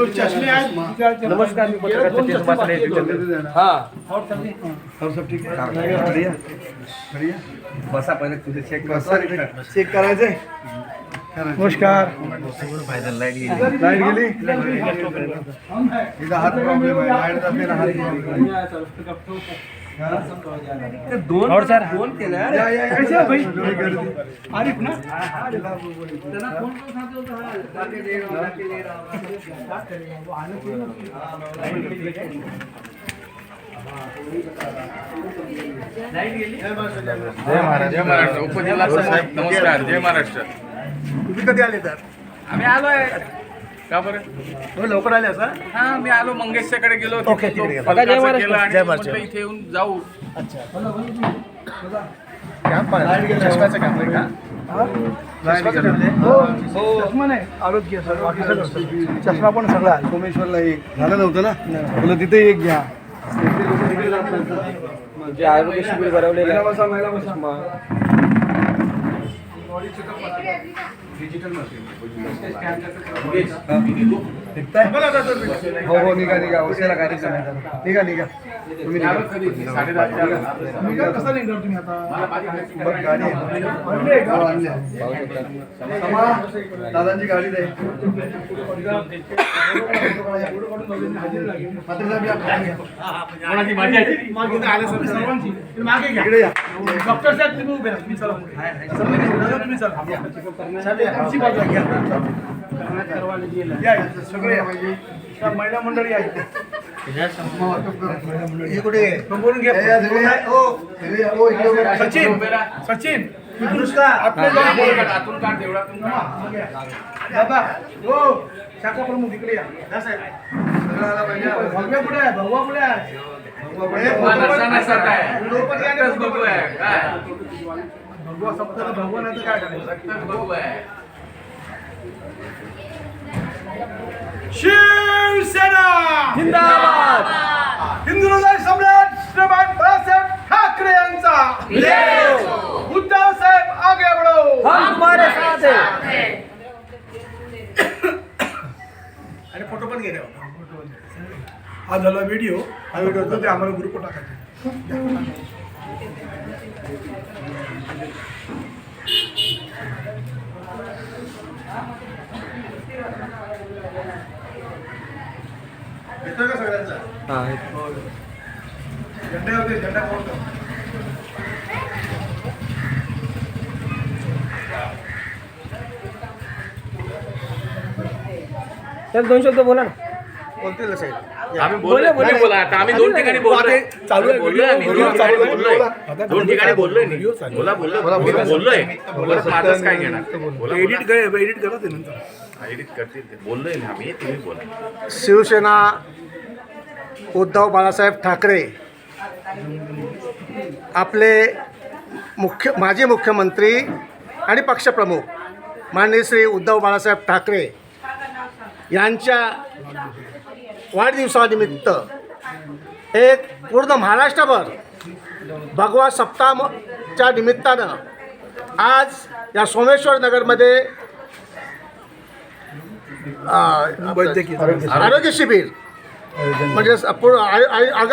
तो चष्मे आहेत। नमस्कार, मी पत्रकार सचिन मात्रे जुचंद्र। हाँ और सब ठीक है, बढ़िया बढ़िया। बसा पहिले तुझे चेक चेक करायचंय। नमस्कार। लाईट गेली। लाईट गेली। इथं हात प्रॉब्लेम आहे, लाईट जाते ना, हात दोन और सर फोन केला कैसे है भाई? आरिफ ना? जय महाराष्ट्र उपजिल्हा साहेब नमस्कार। जय महाराष्ट्र। तुम्ही कधी आले तर? आम्ही आलोय का बरं? तुम्ही लवकर आले असं? हा मी आलो मंगेशच्याकडे गेलो ओके, तो ठीक आहे. फलकाचं जय महाराष्ट्र. केलं आणि जय महाराष्ट्र. म्हटलं इथे येऊन जाऊ। लाईट गेली. चष्म्याचं काम आहे का? चष्माचं ठेवले? हो, चष्मा नाही, आरोग्य सर, बाकी सगळं चष्मा पण सगळा आहे. सोमेश्वरला एक झालं नव्हतं ना, तुला तिथे एक घ्या. जे आरोग्य शिबिर भरवलेलं महिला आहे बसा, महिला बसा. निघताय? हो हो, निघा निघा, उशिरा गाडी चालणार. निघा निघा, तुम्ही निघा. निघा, कसा निघणार तुम्ही आता? बघ, गाडी आहे. आणली आहे का? हो, आणली आहे. समा, दादांची गाडी आहे. इकडे या. डॉक्टर साहेब तुम्ही उभे राहा. तुम्ही चला पुढे. तुम्ही चला. या, सगळे या. त्या महिला मंडळी आहेत. हे कुठे आहे? बोलून घ्या. सचिन सचिन अनुष्का आपले आतून काढ देवळातून काढ. दादा हो, शाखा प्रमुख इकडे या. या साहेब. भगवा पुढे आहे, भगवा पुढे आहे. नसा काय रक्तच बघूया काय भगवा सप्ताह भगवान आहे तर काय करायचं? रक्तच बघूया. शिवसेना जिंदाबाद। हिंदू हृदय सम्राट श्रीमान बाळासाहेब ठाकरे यांचा उद्धव साहेब आगे बढ़ो, हम हमारे साथ है। आणि फोटो पण घे. हा झाला व्हिडिओ. हा व्हिडिओ होता ते आम्हाला ग्रुपवर टाकायचे. येतोय का सगळ्यांचा? हाँ झेंडा होते, झेंडा कोण करतो? चल दोन शब्द बोला ना। बोलतील साहेब. आम्ही बोललोय बोला आता आम्ही दोन ठिकाणी बोललोय. चालू आहे, बोललोय आम्ही व्हिडिओ दोन चालू ठिकाणी आहे. बोललोय. दोन ठिकाणी बोललोय मी. बोला बोललोय. माझंच काय घेणार? बोला एडिट करा ते नंतर. एडिट करतील ते. बोललोय ना आम्ही, तुम्ही बोला. शिवसेना उद्धव बाळासाहेब ठाकरे आपले माजी मुख्यमंत्री आणि पक्षप्रमुख माननीय श्री उद्धव बाळासाहेब ठाकरे यांच्या वाढदिवसानिमित्त एक पूर्ण महाराष्ट्रभर भगवा सप्ताहाच्या निमित्तानं आज या सोमेश्वर नगरमध्ये आरोग्य शिबिर म्हणजे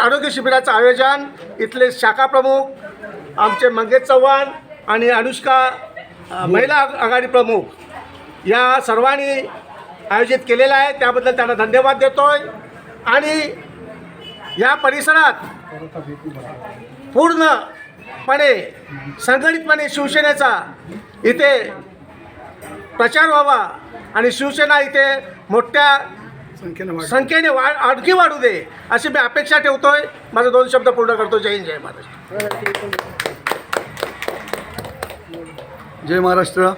आरोग्य शिबिराचं आयोजन इथले शाखा प्रमुख आमचे मंगेश चव्हाण आणि अनुष्का महिला आघाडी प्रमुख या सर्वांनी आयोजित केलेलं आहे. त्याबद्दल त्यांना धन्यवाद देतोय. आणि या परिसरात पूर्णपणे संघटितपणे शिवसेनेचा इथे प्रचार व्हावा आणि शिवसेना इथे मोठ्या संख्येने आणखी वाढू दे अशी मी अपेक्षा ठेवतोय. माझे दोन शब्द पूर्ण करतो. जय हिंद, जय महाराष्ट्र. जय महाराष्ट्र.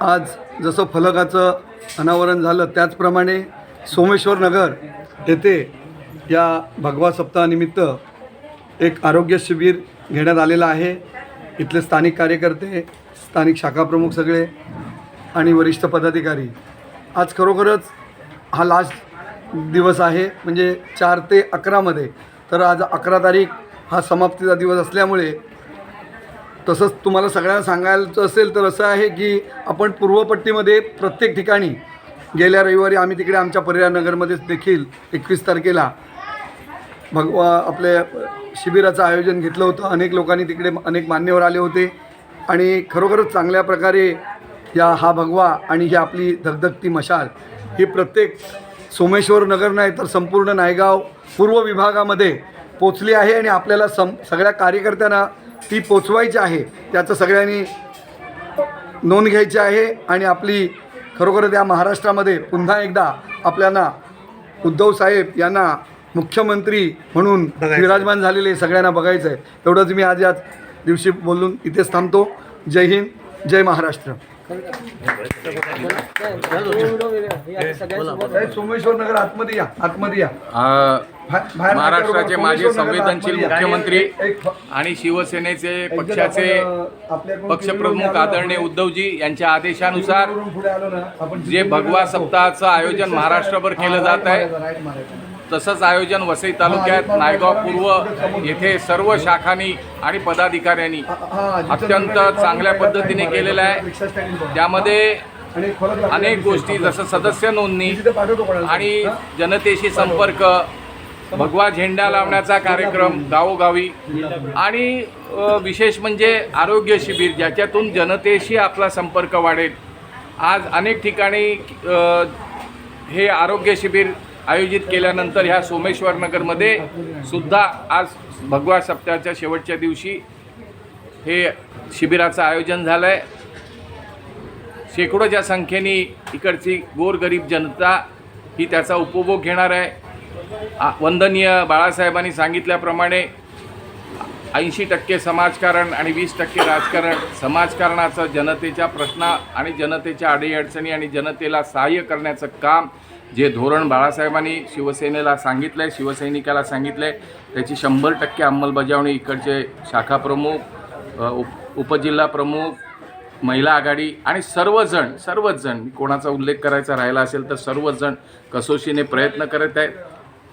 आज जसं फलकाचं अनावरण झालं त्याचप्रमाणे सोमेश्वर नगर येथे या भगवा सप्ताहानिमित्त एक आरोग्य शिबिर घेण्यात आलेलं आहे. इथले स्थानिक कार्यकर्ते, स्थानिक शाखाप्रमुख सगळे आणि वरिष्ठ पदाधिकारी. आज खरोखरच हा लास्ट दिवस आहे, म्हणजे 4 ते 11 तर आज 11 तारीख हा समाप्तीचा दिवस असल्यामुळे तसंच तुम्हाला सगळ्यांना सांगायचं असेल तर असं आहे की आपण पूर्वपट्टीमध्ये प्रत्येक ठिकाणी गेल्या रविवारी आम्ही तिकडे आमच्या परिवारनगरमध्ये देखील 21 तारखेला आपल्या शिबिराचं आयोजन घेतलं होतं. अनेक लोकांनी तिकडे अनेक मान्यवर आले होते आणि खरोखरच चांगल्या प्रकारे हा भगवा आणि ही आपली धगधगती मशाल ही प्रत्येक सोमेश्वर नगर नाही तर संपूर्ण नायगाव पूर्व विभागामध्ये पोचली आहे आणि आपल्याला सगळ्या कार्यकर्त्यांना ती पोचवायची आहे. त्याचं सगळ्यांनी नोंद घ्यायची आहे आणि आपली खरोखरच या महाराष्ट्रामध्ये पुन्हा एकदा आपल्याला उद्धव साहेब यांना मुख्यमंत्री म्हणून विराजमान झालेले सगळ्यांना बघायचं आहे. एवढंच मी आज या दिवशी बोलून इथेच थांबतो. जय हिंद, जय महाराष्ट्र. सोमेश्वर नगर आतमध्ये या, आतमध्ये या. महाराष्ट्राचे माजी संवेदनशील मुख्यमंत्री आणि शिवसेनेचे पक्षाचे पक्षप्रमुख आदरणीय उद्धवजी यांच्या आदेशानुसार जे भगवा सप्ताहाचं आयोजन महाराष्ट्रभर केलं जात आहे तसंच आयोजन वसई तालुक्यात नायगाव पूर्व येथे सर्व शाखांनी आणि पदाधिकाऱ्यांनी अत्यंत चांगल्या पद्धतीने केलेलं आहे. त्यामध्ये अनेक गोष्टी जसं सदस्य नोंदणी आणि जनतेशी संपर्क, भगवा झेंडा लावण्याचा कार्यक्रम गावोगावी आणि विशेष म्हणजे आरोग्य शिबिर ज्याच्यातून जनतेशी आपला संपर्क वाढेल. आज अनेक ठिकाणी हे आरोग्य शिबिर आयोजित केल्यानंतर ह्या सोमेश्वर नगरमध्ये सुद्धा आज भगवा सप्ताहाच्या शेवटच्या दिवशी हे शिबिराचं आयोजन झालं आहे. शेकडोच्या संख्येने इकडची गोरगरीब जनता ही त्याचा उपभोग घेणार आहे. वंदनीय बाळासाहेबांनी सांगितल्याप्रमाणे 80% समाजकारण आणि 20% राजकारण. समाजकारणाचं जनतेच्या प्रश्न आणि जनतेच्या अडीअडचणी आणि जनतेला सहाय्य करण्याचं काम जे धोरण बाळासाहेबांनी शिवसेनेला सांगितलं आहे, शिवसैनिकाला सांगितलं आहे, त्याची 100% अंमलबजावणी इकडचे शाखा प्रमुख, उपजिल्हा प्रमुख, महिला आघाडी आणि सर्वच जण कोणाचा उल्लेख करायचा राहिला असेल तर सर्वच जण कसोशीने प्रयत्न करत आहेत.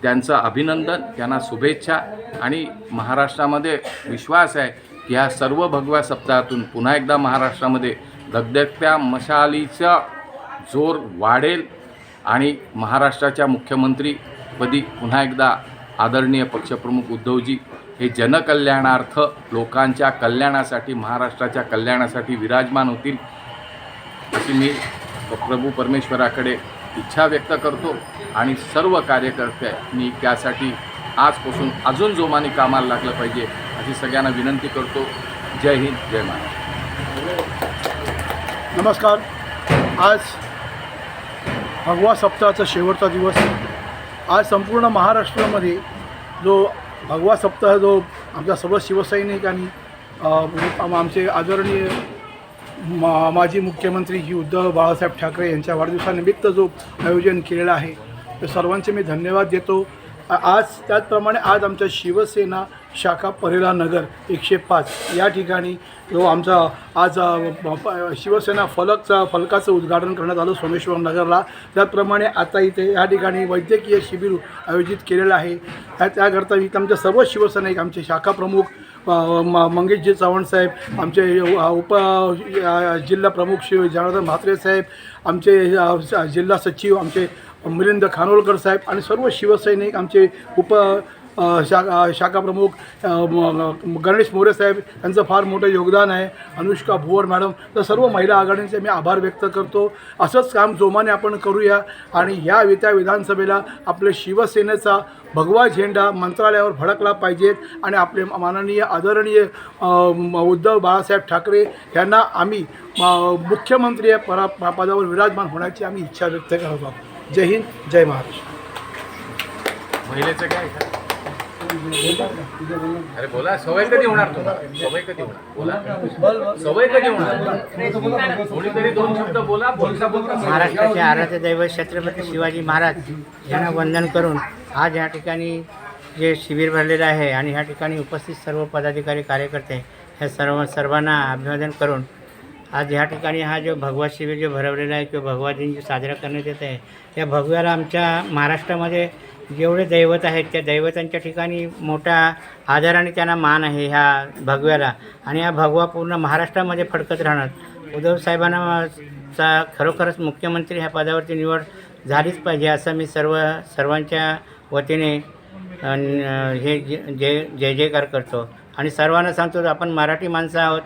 त्यांचं अभिनंदन, त्यांना शुभेच्छा आणि महाराष्ट्रामध्ये विश्वास आहे की ह्या सर्व भगव्या सप्ताहातून पुन्हा एकदा महाराष्ट्रामध्ये धगधगत्या मशालीचा जोर वाढेल आणि महाराष्ट्राच्या मुख्यमंत्रीपदी पुन्हा एकदा आदरणीय पक्षप्रमुख उद्धवजी हे जनकल्याणार्थ, लोकांच्या कल्याणासाठी, महाराष्ट्राच्या कल्याणासाठी विराजमान होतील अशी मी प्रभू परमेश्वराकडे इच्छा व्यक्त करतो आणि सर्व कार्यकर्त्यांनी त्यासाठी आजपासून अजून जोमाने कामाला लागलं पाहिजे अशी सगळ्यांना विनंती करतो. जय हिंद, जय महाराष्ट्र. नमस्कार. आज भगवा सप्ताहाचा शेवटचा दिवस. आज संपूर्ण महाराष्ट्रामध्ये जो भगवा सप्ताह जो आमच्या सर्व शिवसैनिकांनी आमचे आदरणीय माजी मुख्यमंत्री श्री उद्धव बाळासाहेब ठाकरे यांच्या वाढदिवसानिमित्त जो आयोजन केलेलं आहे ते सर्वांचे मी धन्यवाद देतो. आज त्याचप्रमाणे आज आमच्या शिवसेना शाखा परिला नगर 105 या ठिकाणी जो आमचा आज शिवसेना फलकाचं उद्घाटन करण्यात आलं सोमेश्वर नगरला. त्याचप्रमाणे आता इथे या ठिकाणी वैद्यकीय शिबिर आयोजित केलेलं आहे. त्याकरता इथं आमच्या सर्व शिवसैनिक, आमचे शाखा प्रमुख मंगेशजी चव्हाण साहेब, आमचे जिल्हा प्रमुख श्री जनार्दन म्हात्रे साहेब, आमचे जिल्हा सचिव आमचे मिलिंद खानोलकर साहेब आणि सर्व शिवसैनिक, आमचे शाखा प्रमुख गणेश मोरे साहेब यांचं फार मोठं योगदान आहे, अनुष्का भुवर मॅडम, तर सर्व महिला आघाडींचे मी आभार व्यक्त करतो. असंच काम जोमाने आपण करूया आणि ह्या येत्या विधानसभेला आपले शिवसेनेचा भगवा झेंडा मंत्रालयावर फडकला पाहिजेत आणि आपले माननीय आदरणीय उद्धव बाळासाहेब ठाकरे यांना आम्ही मुख्यमंत्री पदावर विराजमान होण्याची आम्ही इच्छा व्यक्त करत आहोत. जय हिंद, जय महाराष्ट्र. महिलेचं काय? अरे बोला, सवय कधी होणार तुम्हाला? सवय कधी होणार? बोला, सवय कधी होणार? कोणीतरी दोन शब्द बोला. महाराष्ट्राचे आराध्य दैवत छत्रपती शिवाजी महाराज यांना वंदन करून आज या ठिकाणी जे शिबिर भरलेलं आहे आणि ह्या ठिकाणी उपस्थित सर्व पदाधिकारी, कार्यकर्ते ह्या सर्वांना अभिवादन करून आज ह्या ठिकाणी हा जो भगवा शिबिर जो भरवलेला आहे किंवा भगवा दिन जो साजरा करण्यात येत आहे, या भगव्याला आमच्या महाराष्ट्रामध्ये जेवढे दैवत आहेत त्या दैवतांच्या ठिकाणी मोठा आदराने त्यांना मान आहे ह्या भगव्याला. आणि हा भगवा पूर्ण महाराष्ट्रामध्ये फडकत राहणार. उद्धव साहेबांना खरोखरच मुख्यमंत्री ह्या पदावरती निवड झालीच पाहिजे असं मी सर्वांच्या वतीने हे जय जयकार करतो. आणि सर्वांना सांगतो आपण मराठी माणसं आहोत,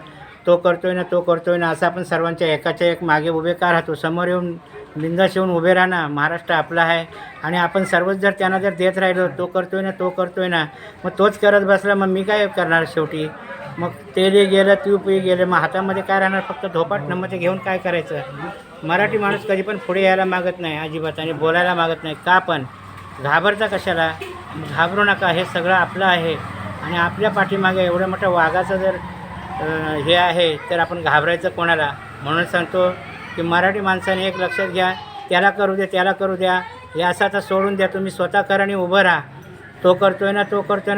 तो करतोय ना असं आपण सर्वांच्या एकाच्या एक मागे उभे का राहतो. समोर येऊन बिंदास येऊन उभे राहा ना. महाराष्ट्र आपला आहे आणि आपण सर्वच जर त्यांना जर देत राहिलो तो करतोय ना मग तोच करत बसला मग मी काय करणार शेवटी. मग तेले गेलं तूपही गेलं मग हातामध्ये काय राहणार, फक्त धोपाट नंबर घेऊन काय करायचं. मराठी माणूस कधी पण पुढे यायला मागत नाही अजिबात आणि बोलायला मागत नाही. का पण घाबरता कशाला, घाबरू नका. हे सगळं आपलं आहे आणि आपल्या पाठीमागे एवढं मोठं वाघाचं जर हे आहे तर आपण घाबरायचं कोणाला. म्हणून सांगतो की मराठी माणसाने एक लक्षात घ्या, त्याला करू द्या हे असं आता सोडून द्या. तुम्ही स्वतः करा आणि उभं राहा. तो करतोय ना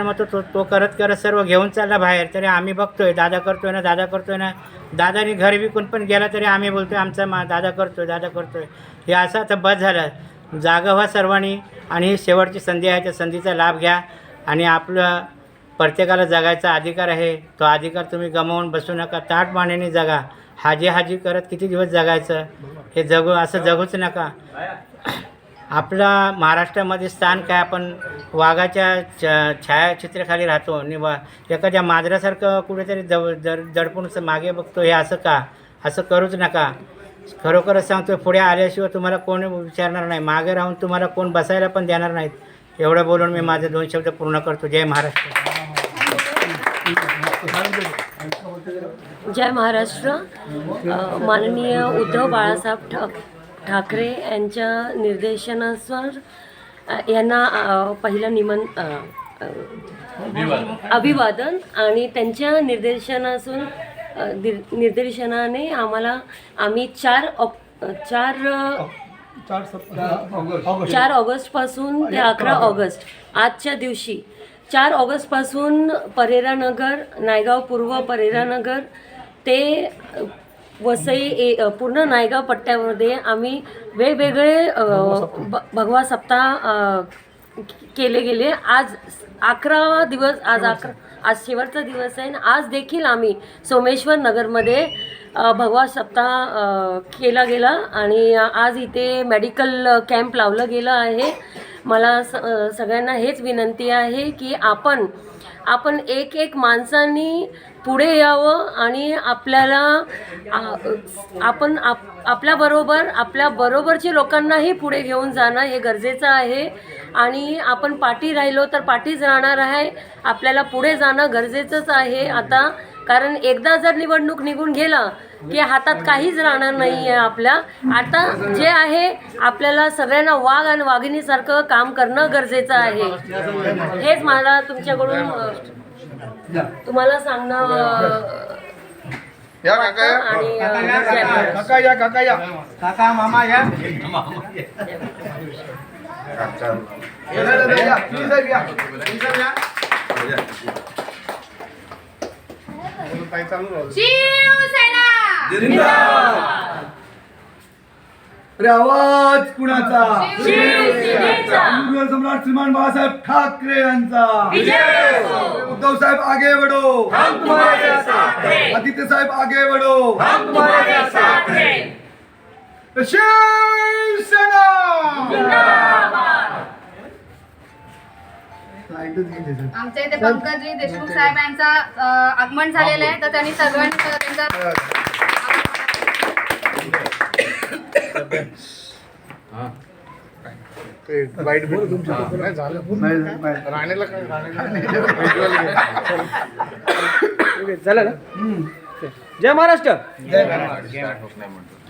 मग तो करत सर्व घेऊन चालला बाहेर. तरी आम्ही बघतोय दादा करतोय ना. दादानी घर विकून पण गेला तरी आम्ही बोलतोय आमचा दादा करतोय. हे असं आता बस झालं. जागा व्हा सर्वांनी आणि ही शेवटची संधी आहे. त्या संधीचा लाभ घ्या आणि आपलं प्रत्येकाला जगायचा अधिकार आहे. तो अधिकार तुम्ही गमावून बसू नका. ताट मानेने जगा. हाजी करत किती दिवस जगायचं, हे जगूच नका. आपला महाराष्ट्रामध्ये स्थान काय, आपण वाघाच्या छायाचित्राखाली राहतो आणि एखाद्या मांजरासारखं कुठेतरी दडपून मागे बघतो. हे असं का, असं करूच नका. खरोखरच सांगतो, पुढे आल्याशिवाय तुम्हाला कोण विचारणार नाही, मागे राहून तुम्हाला कोण बसायला पण देणार नाहीत. एवढं बोलून मी माझे 2 शब्द पूर्ण करतो. जय महाराष्ट्र. जय महाराष्ट्र. माननीय उद्धव बाळासाहेब ठाकरे यांच्या निर्देशनानुसार यांना पहिलं अभिवादन आणि त्यांच्या निर्देशनाने आम्ही 4 ऑगस्टपासून ते 11 ऑगस्ट आजच्या दिवशी 4 ऑगस्टपासून परेरानगर, नायगाव पूर्व परेरानगर ते वसई पूर्ण नायगाव पट्ट्यामध्ये आम्ही वेगवेगळे भगवा सप्ताह केले गेले. आज 11 दिवस, आज शेवटचा दिवस आहे. आज देखील आम्ही सोमेश्वर नगरमध्ये भगवा सप्ताह केला गेला आणि आज इथे मेडिकल कॅम्प लावलं गेलं आहे. मला सगळ्यांना हेच विनंती आहे की आपण एक माणसांनी पुढे यावं आणि आपल्याला आपल्या बरोबरचे लोकांनाही पुढे घेऊन जाणं हे गरजेचं आहे. आणि आपण पाठी राहिलो तर पाठीच राहणार आहे. आपल्याला पुढे जाणं गरजेचंच आहे आता, कारण एकदा जर निवडणूक निघून गेला की हातात काहीच राहणार नाही आहे आपल्या. आता जे आहे आपल्याला सगळ्यांना वाघ आणि वाघिणीसारखं काम करणं गरजेचं आहे. हेच मला तुमच्याकडून तुम्हाला सांगणं आणि जय महाराष्ट्र. काका मामा या. शिवसेना अरे आवाज कुणाचा? शिवसेनेचा. हिंदू सम्राट श्रीमान बाळासाहेब ठाकरे यांचा. उद्धव साहेब आगे बढ़ो, हम तुम्हारे साथ हैं. आदित्य साहेब आगे बढ़ो, हम तुम्हारे साथ हैं. शिवसेना. आमच्या इथे पंकजी देशमुख साहेब यांचा आगमन झालेलं आहे, तर त्यांनी सर्वांनी त्यांचा वाईट राणेला काय झालं ना. जय महाराष्ट्र.